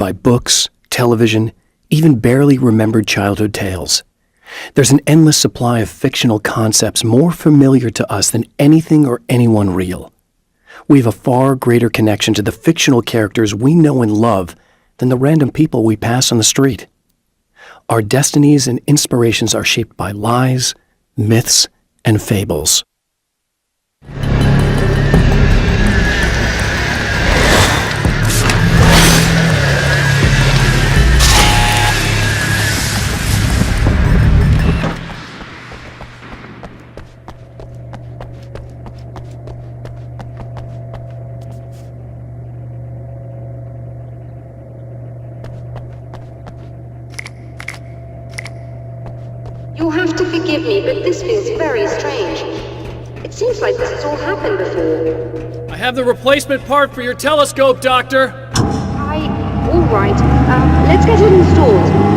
by books, television, even barely remembered childhood tales. There's an endless supply of fictional concepts more familiar to us than anything or anyone real. We have a far greater connection to the fictional characters we know and love than the random people we pass on the street. Our destinies and inspirations are shaped by lies, myths, and fables. You'll have to forgive me, but this feels very strange. It seems like this has all happened before. I have the replacement part for your telescope, Doctor! All right. Let's get it installed.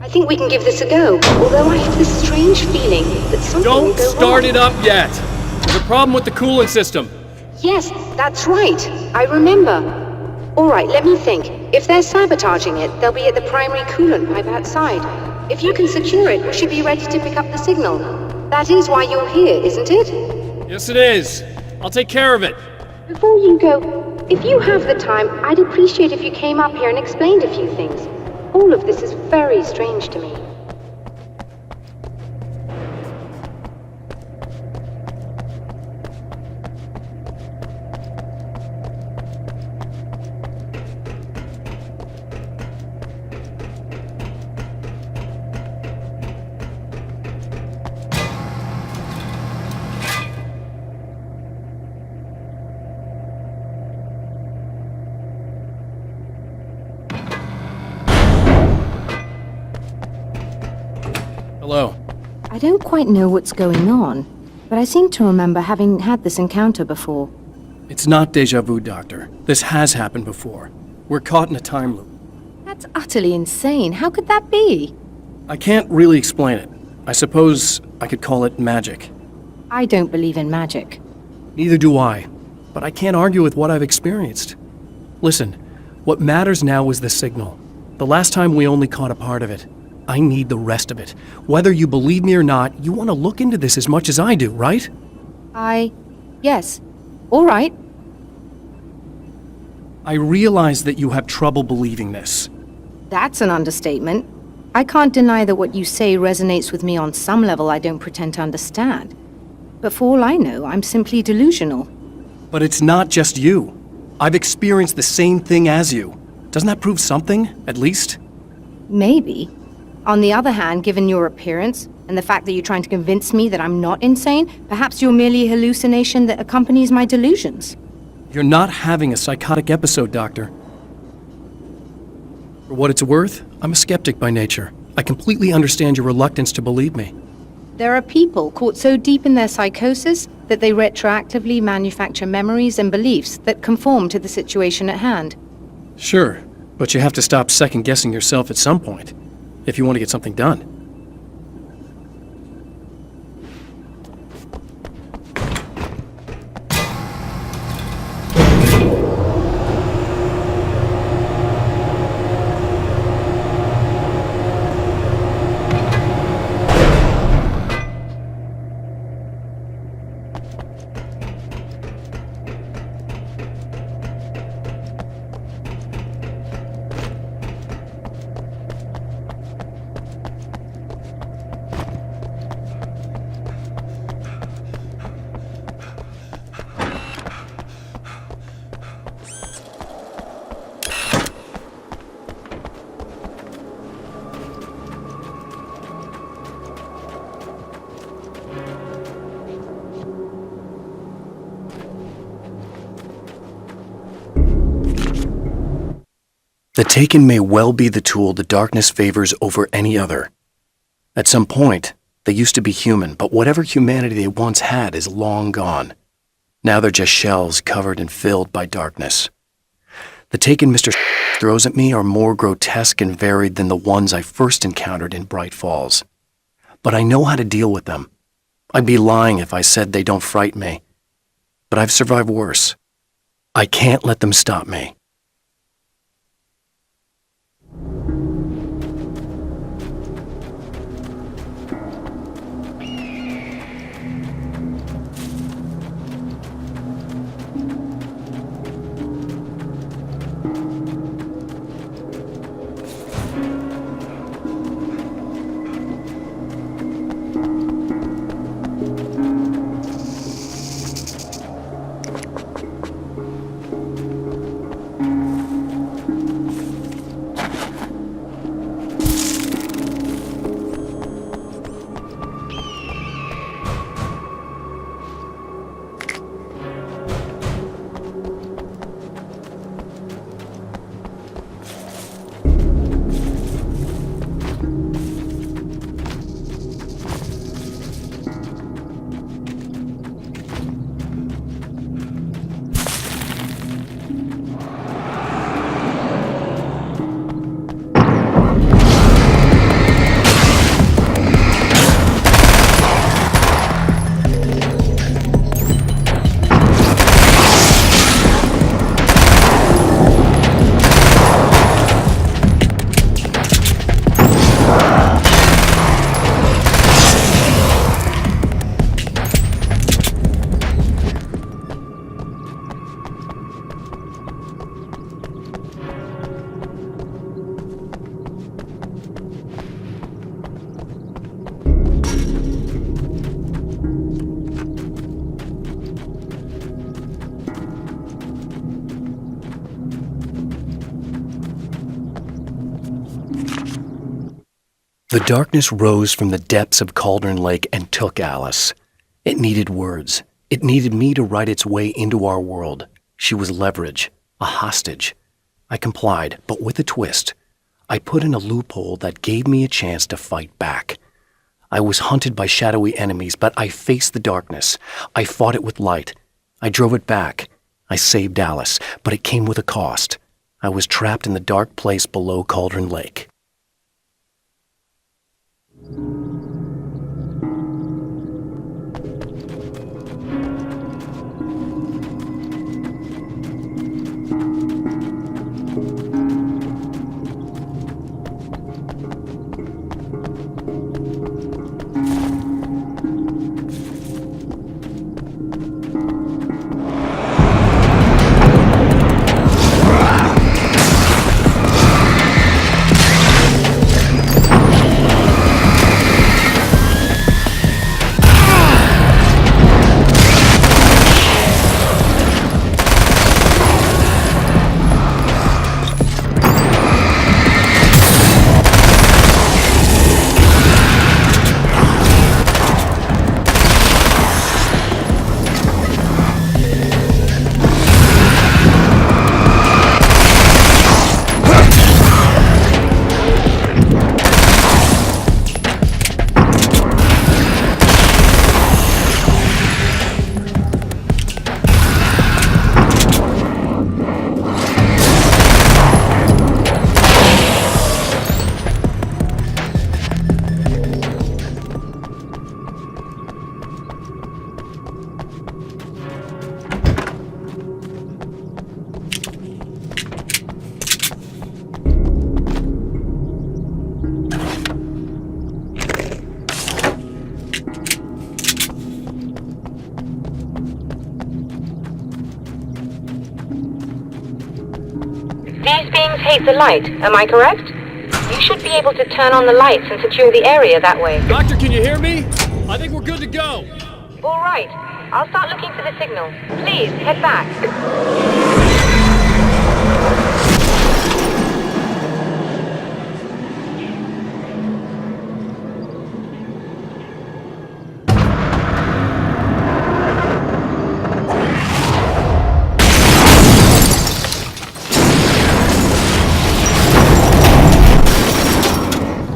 I think we can give this a go, although I have this strange feeling that something will Don't go start wrong. it up yet! There's a problem with the coolant system. Yes, that's right. I remember. All right, let me think. If they're sabotaging it, they'll be at the primary coolant pipe outside. If you can secure it, we should be ready to pick up the signal. That is why you're here, isn't it? Yes, it is. I'll take care of it. Before you go, if you have the time, I'd appreciate if you came up here and explained a few things. All of this is very strange to me. Hello. I don't quite know what's going on, but I seem to remember having had this encounter before. It's not déjà vu, Doctor. This has happened before. We're caught in a time loop. That's utterly insane. How could that be? I can't really explain it. I suppose I could call it magic. I don't believe in magic. Neither do I, but I can't argue with what I've experienced. Listen, what matters now is the signal. The last time we only caught a part of it. I need the rest of it. Whether you believe me or not, you want to look into this as much as I do, right? Yes. All right. I realize that you have trouble believing this. That's an understatement. I can't deny that what you say resonates with me on some level I don't pretend to understand. But for all I know, I'm simply delusional. But it's not just you. I've experienced the same thing as you. Doesn't that prove something, at least? Maybe. On the other hand, given your appearance, and the fact that you're trying to convince me that I'm not insane, perhaps you're merely a hallucination that accompanies my delusions. You're not having a psychotic episode, Doctor. For what it's worth, I'm a skeptic by nature. I completely understand your reluctance to believe me. There are people caught so deep in their psychosis that they retroactively manufacture memories and beliefs that conform to the situation at hand. Sure, but you have to stop second-guessing yourself at some point, if you want to get something done. The Taken may well be the tool the darkness favors over any other. At some point, They used to be human, but whatever humanity they once had is long gone. Now they're just shells covered and filled by darkness. The taken Mr. throws at me are more grotesque and varied than the ones I first encountered in Bright Falls. But I know how to deal with them. I'd be lying if I said they don't frighten me. But I've survived worse. I can't let them stop me. The darkness rose from the depths of Cauldron Lake and took Alice. It needed words. It needed me to write its way into our world. She was leverage, a hostage. I complied, but with a twist. I put in a loophole that gave me a chance to fight back. I was hunted by shadowy enemies, but I faced the darkness. I fought it with light. I drove it back. I saved Alice, but it came with a cost. I was trapped in the dark place below Cauldron Lake. These beings hate the light, am I correct? You should be able to turn on the lights and secure the area that way. Doctor, can you hear me? I think we're good to go. All right. I'll start looking for the signal. Please, head back.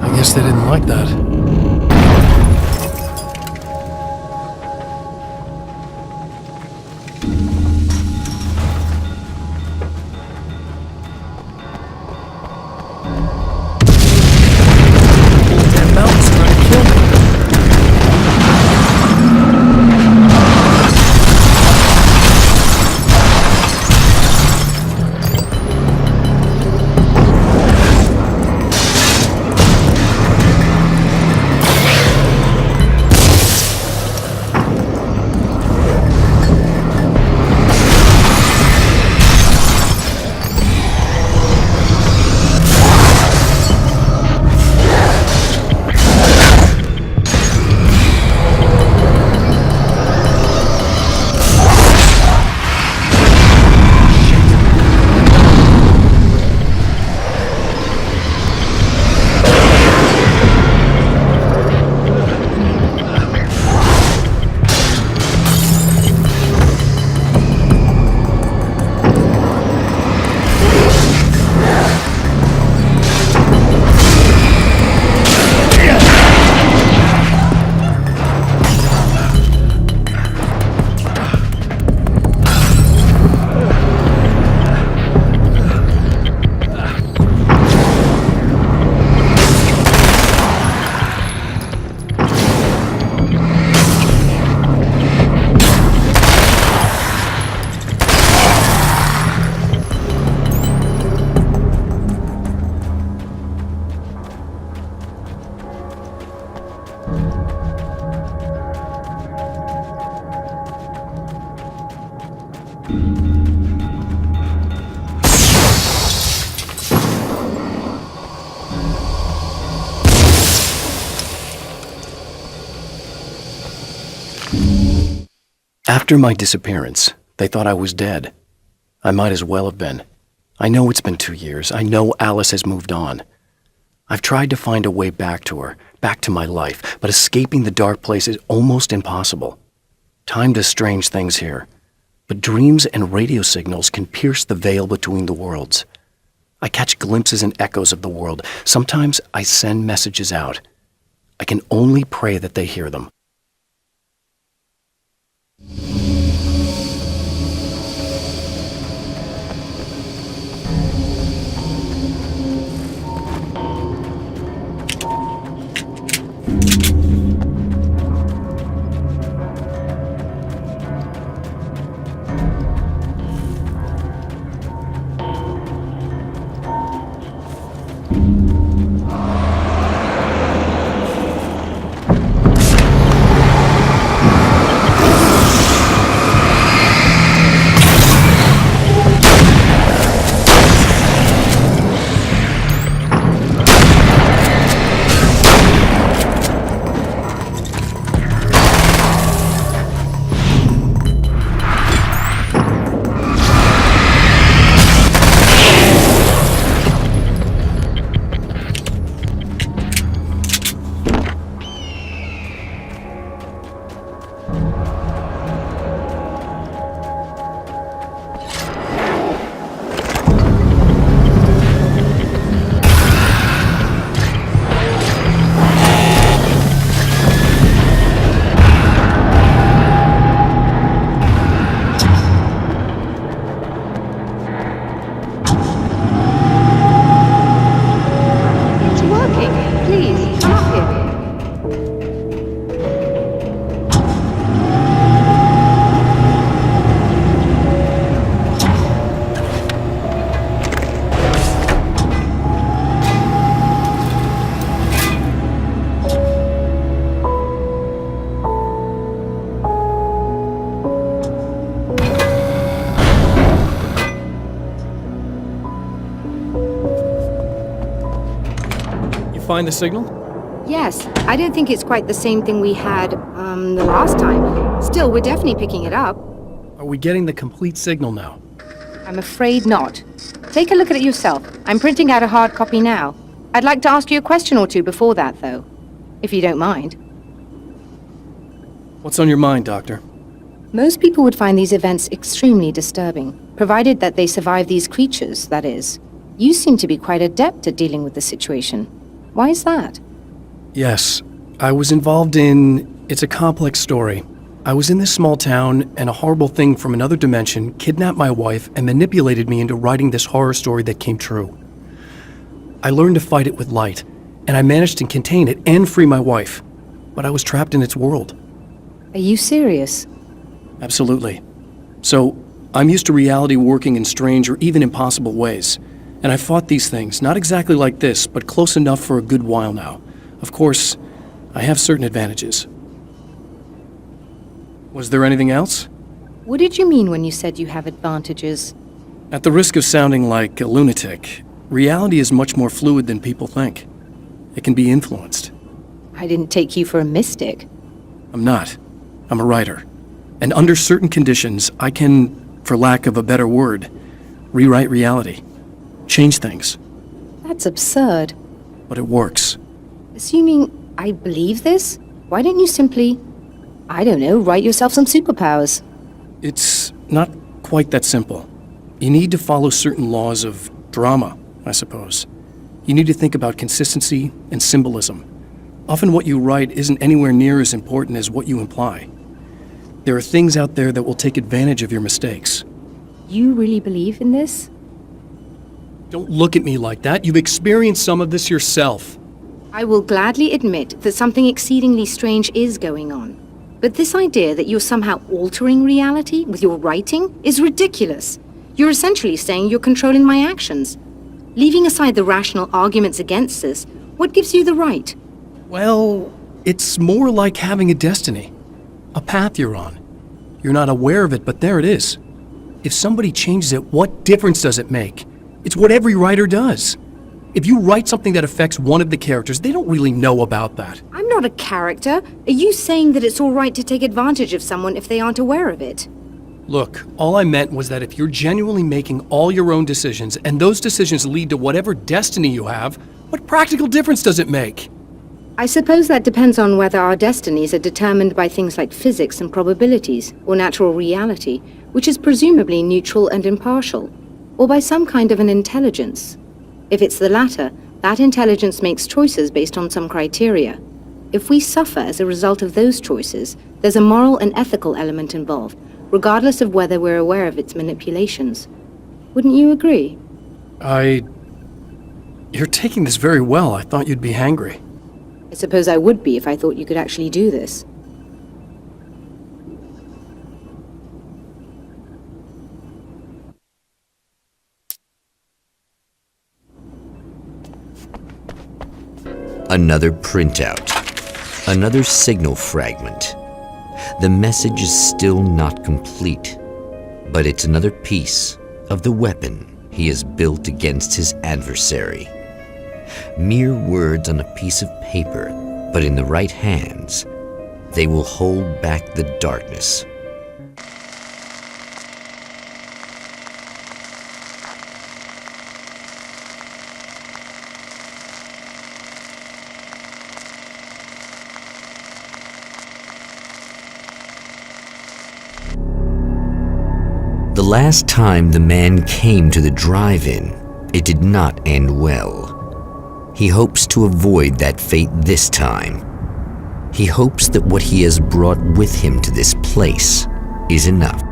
I guess they didn't like that. After my disappearance, they thought I was dead. I might as well have been. I know it's been 2 years. I know Alice has moved on. I've tried to find a way back to her, back to my life, but escaping the dark place is almost impossible. Time does strange things here, but dreams and radio signals can pierce the veil between the worlds. I catch glimpses and echoes of the world. Sometimes I send messages out. I can only pray that they hear them. It's working. Please, come up here. You find the signal? Yes, I don't think it's quite the same thing we had, the last time. Still, we're definitely picking it up. Are we getting the complete signal now? I'm afraid not. Take a look at it yourself. I'm printing out a hard copy now. I'd like to ask you a question or two before that, though. If you don't mind. What's on your mind, Doctor? Most people would find these events extremely disturbing, provided that they survive these creatures, that is. You seem to be quite adept at dealing with the situation. Why is that? Yes, I was involved in... It's a complex story. I was in this small town, and a horrible thing from another dimension kidnapped my wife and manipulated me into writing this horror story that came true. I learned to fight it with light, and I managed to contain it and free my wife. But I was trapped in its world. Are you serious? Absolutely. So, I'm used to reality working in strange or even impossible ways. And I fought these things, not exactly like this, but close enough for a good while now. Of course, I have certain advantages. Was there anything else? What did you mean when you said you have advantages? At the risk of sounding like a lunatic, reality is much more fluid than people think. It can be influenced. I didn't take you for a mystic. I'm not. I'm a writer. And under certain conditions, I can, for lack of a better word, rewrite reality. Change things. That's absurd. But it works. Assuming I believe this, why don't you simply, I don't know, write yourself some superpowers? It's not quite that simple. You need to follow certain laws of drama, I suppose. You need to think about consistency and symbolism. Often what you write isn't anywhere near as important as what you imply. There are things out there that will take advantage of your mistakes. You really believe in this? Don't look at me like that. You've experienced some of this yourself. I will gladly admit that something exceedingly strange is going on. But this idea that you're somehow altering reality with your writing is ridiculous. You're essentially saying you're controlling my actions. Leaving aside the rational arguments against this, what gives you the right? Well, it's more like having a destiny. A path you're on. You're not aware of it, but there it is. If somebody changes it, what difference does it make? It's what every writer does. If you write something that affects one of the characters, they don't really know about that. I'm not a character. Are you saying that it's all right to take advantage of someone if they aren't aware of it? Look, all I meant was that if you're genuinely making all your own decisions, and those decisions lead to whatever destiny you have, what practical difference does it make? I suppose that depends on whether our destinies are determined by things like physics and probabilities, or natural reality, which is presumably neutral and impartial, or by some kind of an intelligence. If it's the latter, that intelligence makes choices based on some criteria. If we suffer as a result of those choices, there's a moral and ethical element involved, regardless of whether we're aware of its manipulations. Wouldn't you agree? You're taking this very well. I thought you'd be hangry. I suppose I would be if I thought you could actually do this. Another printout. Another signal fragment. The message is still not complete, but it's another piece of the weapon he has built against his adversary. Mere words on a piece of paper, but in the right hands, they will hold back the darkness. The last time the man came to the drive-in, it did not end well. He hopes to avoid that fate this time. He hopes that what he has brought with him to this place is enough